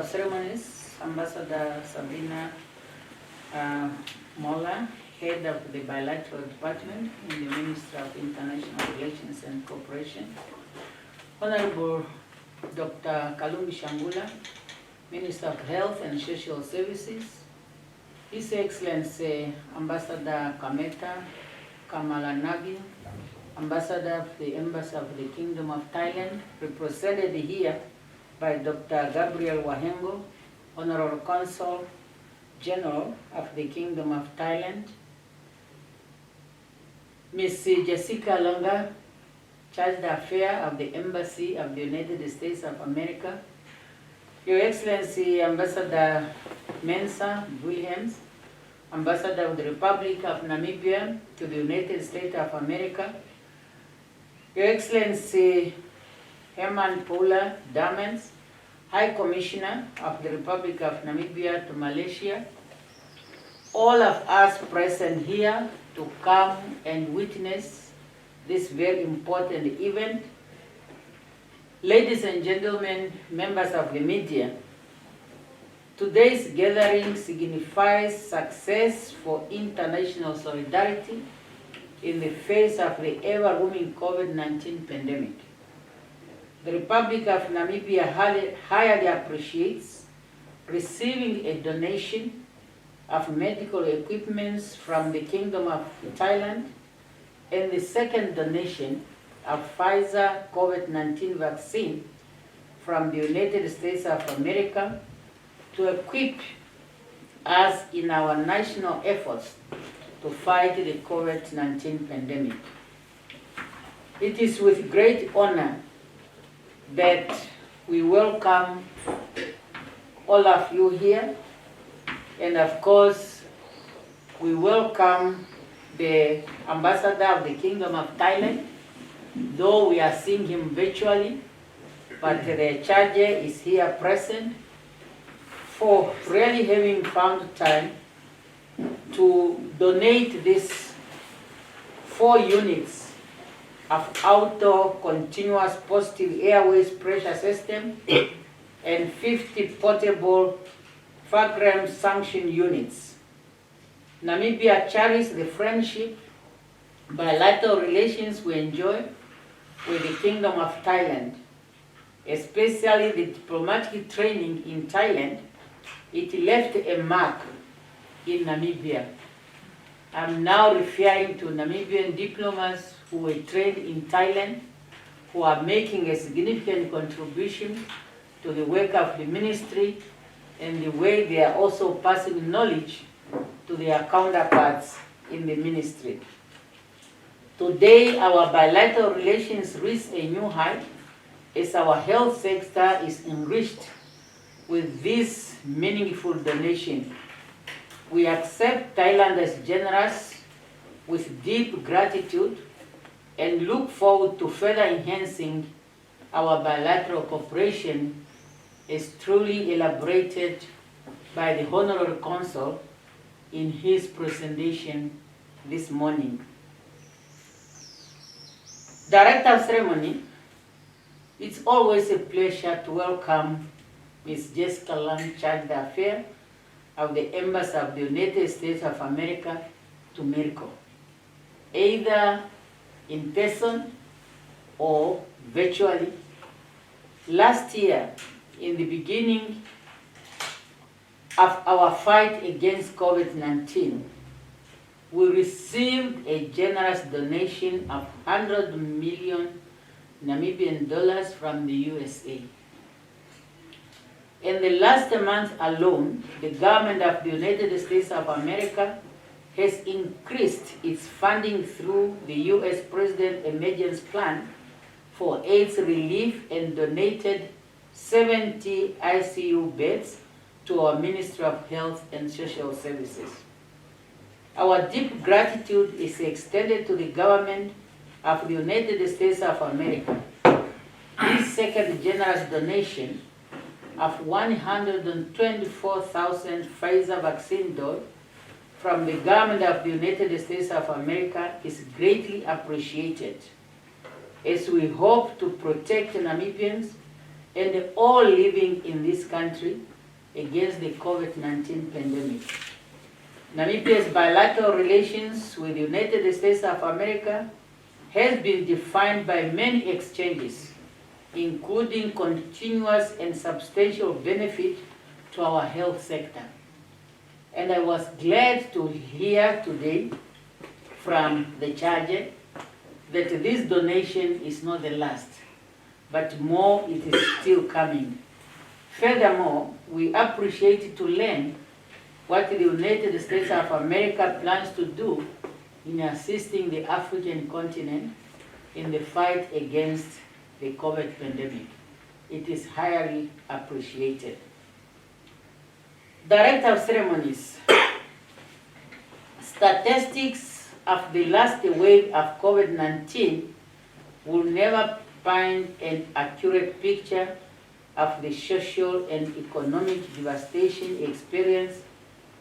Ceremonies, Ambassador Sabina Mola, Head of the Bilateral Department in the Ministry of International Relations and Cooperation, Honorable Dr. Kalumbi Shangula, Minister of Health and Social Services, His Excellency Ambassador Kameta Kamalanagi, Ambassador of the Embassy of the Kingdom of Thailand, represented here by Dr. Gabriel Wahengo, Honorable Consul General of the Kingdom of Thailand, Ms. Jessica Longa, Charge d'Affaires of the Embassy of the United States of America, Your Excellency Ambassador Mensa Williams, Ambassador of the Republic of Namibia to the United States of America, Your Excellency Herman Paula Damens, High Commissioner of the Republic of Namibia to Malaysia, all of us present here to come and witness this very important event. Ladies and gentlemen, members of the media, today's gathering signifies success for international solidarity in the face of the ever-booming COVID-19 pandemic. The Republic of Namibia highly appreciates receiving a donation of medical equipment from the Kingdom of Thailand and the second donation of Pfizer COVID-19 vaccine from the United States of America to equip us in our national efforts to fight the COVID-19 pandemic. It is with great honor that we welcome all of you here, and of course we welcome the Ambassador of the Kingdom of Thailand, though we are seeing him virtually, but the charge is here present, for really having found time to donate these 4 units of outdoor continuous positive airways pressure system and 50 portable Fagram sanction units. Namibia cherishes the friendship, bilateral relations we enjoy with the Kingdom of Thailand, especially the diplomatic training in Thailand. It left a mark in Namibia. I'm now referring to Namibian diplomats who were trained in Thailand, who are making a significant contribution to the work of the ministry and the way they are also passing knowledge to their counterparts in the ministry. Today, our bilateral relations reach a new height as our health sector is enriched with this meaningful donation. We accept Thailand as generous with deep gratitude and look forward to further enhancing our bilateral cooperation as truly elaborated by the Honorable Consul in his presentation this morning. Director of Ceremony, it's always a pleasure to welcome Ms. Jessica Long, Charge d'Affaires of the Embassy of the United States of America to Miracle, either in person or virtually. Last year, in the beginning of our fight against COVID-19, we received a generous donation of 100 million Namibian dollars from the USA. In the last month alone, the government of the United States of America has increased its funding through the U.S. President Emergency Plan for AIDS relief and donated 70 ICU beds to our Ministry of Health and Social Services. Our deep gratitude is extended to the government of the United States of America. This second generous donation of 124,000 Pfizer vaccine doses from the government of the United States of America is greatly appreciated, as we hope to protect Namibians and all living in this country against the COVID-19 pandemic. Namibia's bilateral relations with the United States of America has been defined by many exchanges, including continuous and substantial benefit to our health sector. And I was glad to hear today from the charger that this donation is not the last, but more it is still coming. Furthermore, we appreciate to learn what the United States of America plans to do in assisting the African continent in the fight against the COVID pandemic. It is highly appreciated. Director of Ceremonies, statistics of the last wave of COVID-19 will never paint an accurate picture of the social and economic devastation experienced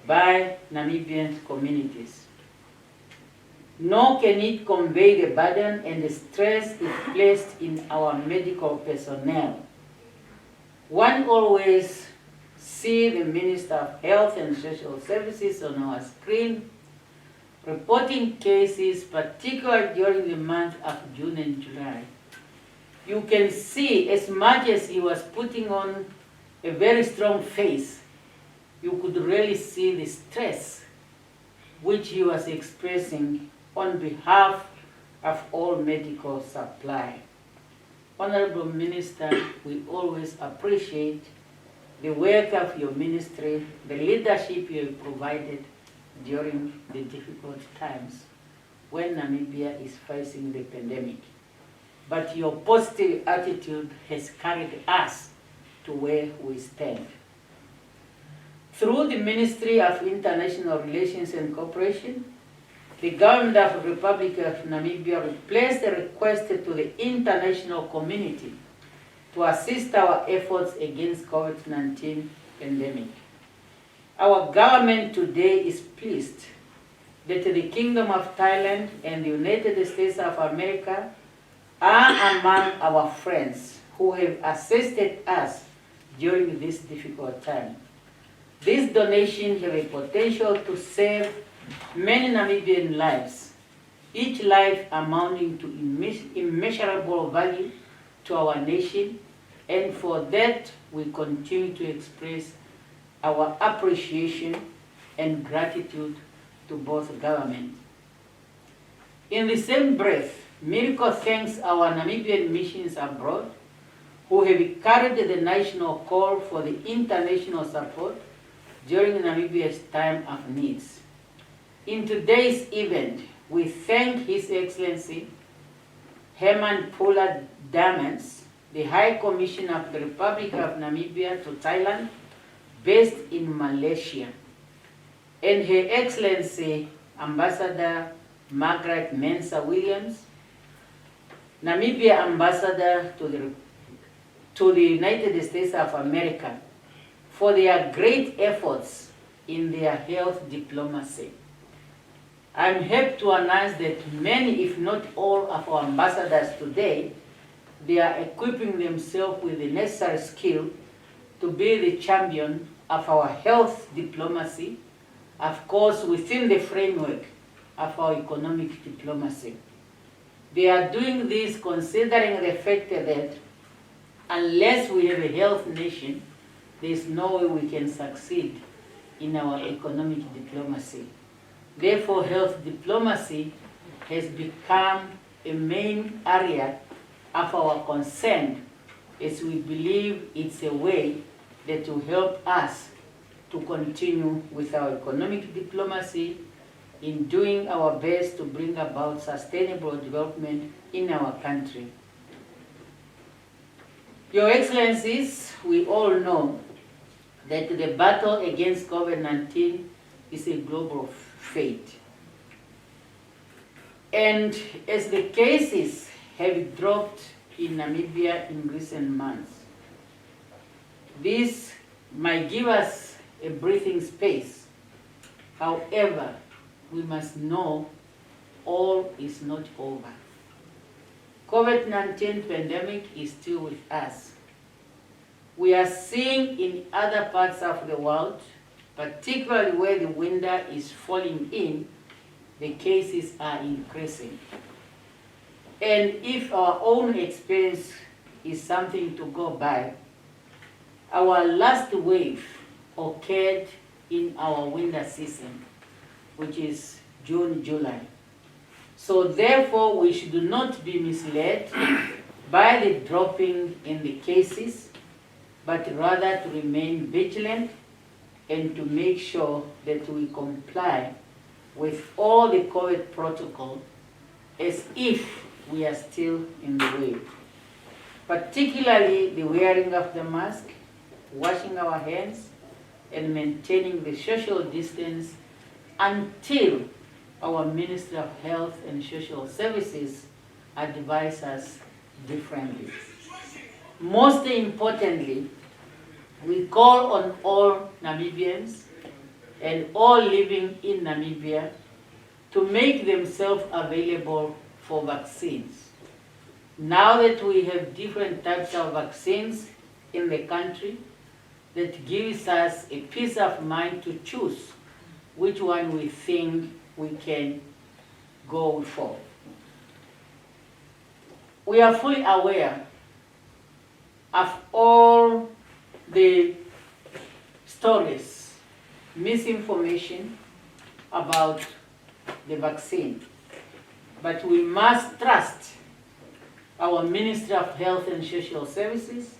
by Namibian communities. Nor can it convey the burden and the stress it placed in our medical personnel. One always sees the Minister of Health and Social Services on our screen reporting cases, particularly during the month of June and July. You can see, as much as he was putting on a very strong face, you could really see the stress which he was expressing on behalf of all medical supply. Honorable Minister, we always appreciate the work of your ministry, the leadership you have provided during the difficult times when Namibia is facing the pandemic. But your positive attitude has carried us to where we stand. Through the Ministry of International Relations and Cooperation, the government of the Republic of Namibia placed a request to the international community to assist our efforts against COVID-19 pandemic. Our government today is pleased that the Kingdom of Thailand and the United States of America are among our friends who have assisted us during this difficult time. This donation has a potential to save many Namibian lives, each life amounting to immeasurable value to our nation, and for that we continue to express our appreciation and gratitude to both governments. In the same breath, Miracle thanks our Namibian missions abroad who have carried the national call for the international support during Namibia's time of needs. In today's event, we thank His Excellency Herman Pula Damans, the High Commissioner of the Republic of Namibia to Thailand, based in Malaysia, and Her Excellency Ambassador Margaret Mensah Williams, Namibia Ambassador to the United States of America, for their great efforts in their health diplomacy. I'm happy to announce that many, if not all, of our ambassadors today, they are equipping themselves with the necessary skill to be the champion of our health diplomacy, of course within the framework of our economic diplomacy. They are doing this considering the fact that unless we have a health nation, there is no way we can succeed in our economic diplomacy. Therefore, health diplomacy has become a main area of our concern, as we believe it's a way that will help us to continue with our economic diplomacy in doing our best to bring about sustainable development in our country. Your Excellencies, we all know that the battle against COVID-19 is a global fate. And as the cases have dropped in Namibia in recent months, this might give us a breathing space. However, we must know all is not over. COVID-19 pandemic is still with us. we are seeing in other parts of the world, particularly where the winter is falling in, the cases are increasing. And if our own experience is something to go by, our last wave occurred in our winter season, which is June, July. So therefore, we should not be misled by the dropping in the cases, but rather to remain vigilant and to make sure that we comply with all the COVID protocol as if we are still in the wave. Particularly the wearing of the mask, washing our hands, and maintaining the social distance until our Ministry of Health and Social Services advise us differently. Most importantly, we call on all Namibians and all living in Namibia to make themselves available for vaccines. Now that we have different types of vaccines in the country, that gives us a peace of mind to choose which one we think we can go for. We are fully aware of all the stories, misinformation about the vaccine, but we must trust our Ministry of Health and Social Services,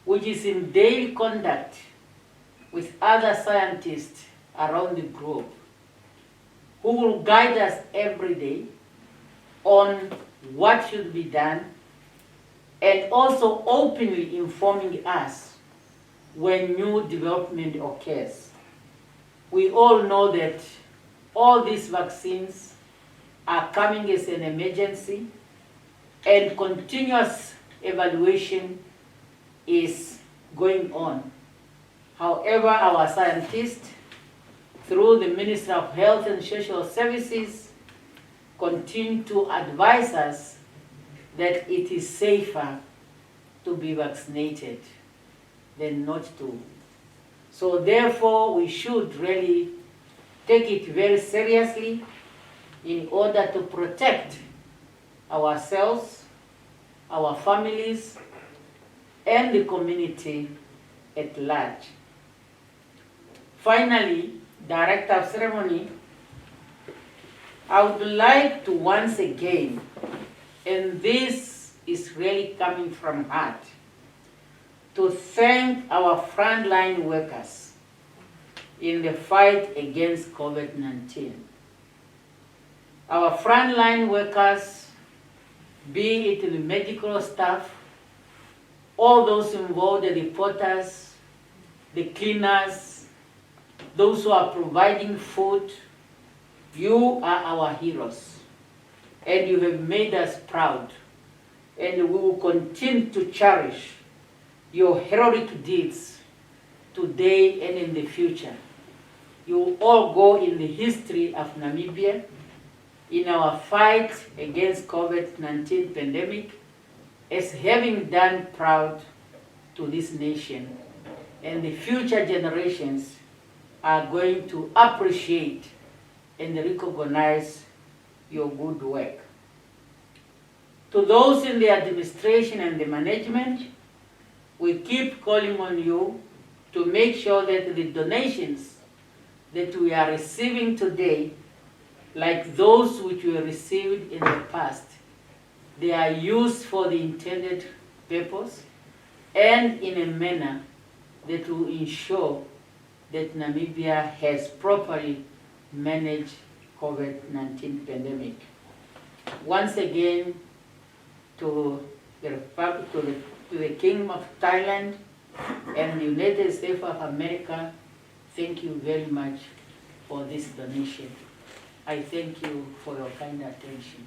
which is in daily contact with other scientists around the globe, who will guide us every day on what should be done, and also openly informing us when new development occurs. We all know that all these vaccines are coming as an emergency, and continuous evaluation is going on. However, our scientists, through the Ministry of Health and Social Services, continue to advise us that it is safer to be vaccinated than not to. So therefore, we should really take it very seriously in order to protect ourselves, our families, and the community at large. Finally, Director of Ceremony, I would like to once again, and this is really coming from heart, to thank our frontline workers in the fight against COVID-19. Our frontline workers, be it the medical staff, all those involved, the reporters, the cleaners, those who are providing food, you are our heroes, and you have made us proud, and we will continue to cherish your heroic deeds today and in the future. You will all go in the history of Namibia in our fight against COVID-19 pandemic as having done proud to this nation, and the future generations are going to appreciate and recognize your good work. To those in the administration and the management, we keep calling on you to make sure that the donations that we are receiving today, like those which we received in the past, they are used for the intended purpose and in a manner that will ensure that Namibia has properly managed COVID-19 pandemic. Once again, to the Kingdom of Thailand and the United States of America, thank you very much for this donation. I thank you for your kind attention.